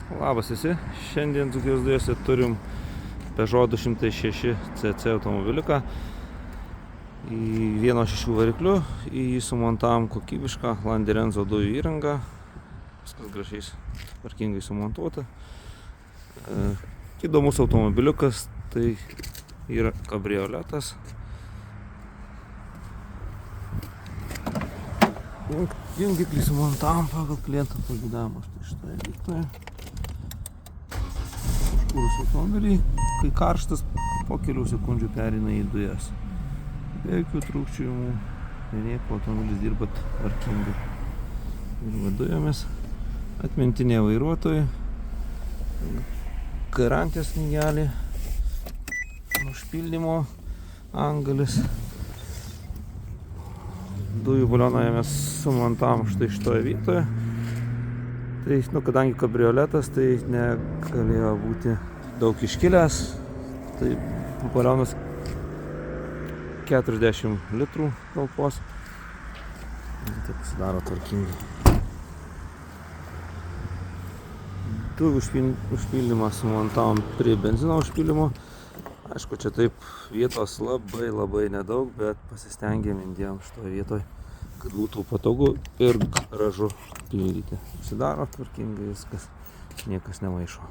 Labas visi, šiandien Dzūkijos dujose turim Peugeot 206 CC automobiliuką į 1.6 varikliu, į jį sumontavom kokybišką Landerenzo dujų įrangą, viskas gražiai tvarkingai sumontuota. Įdomus automobiliukas, tai yra kabrioletas. Jungiklį sumontavom pagal kliento pageidavimą, štai šitoje vietoje. Užkūrus automobilį, kai karštas, po kelių sekundžių pereina į dujas. Be jokių trūkčiojimų, nieko, automobilis dirba tvarkingai. Dirba dujomis, atmintinė vairuotojui, garantijos knygelė, užpildymo angalis. Dujų balioną mes sumontavom štai šitoje vietoje. Tai, kadangi kabrioletas, tai negalėjo būti daug iškilęs. Tai balionas 40 litrų talpos. Taip pasidaro tvarkingai. Dujų užpildymą sumontavom prie benzino užpildymo. Aišku, čia taip vietos labai nedaug, bet pasistengėm indėjom šitoje vietoje, kad būtų patogu ir gražu pildyti. Pasidaro tvarkingai viskas, niekas nemaišo.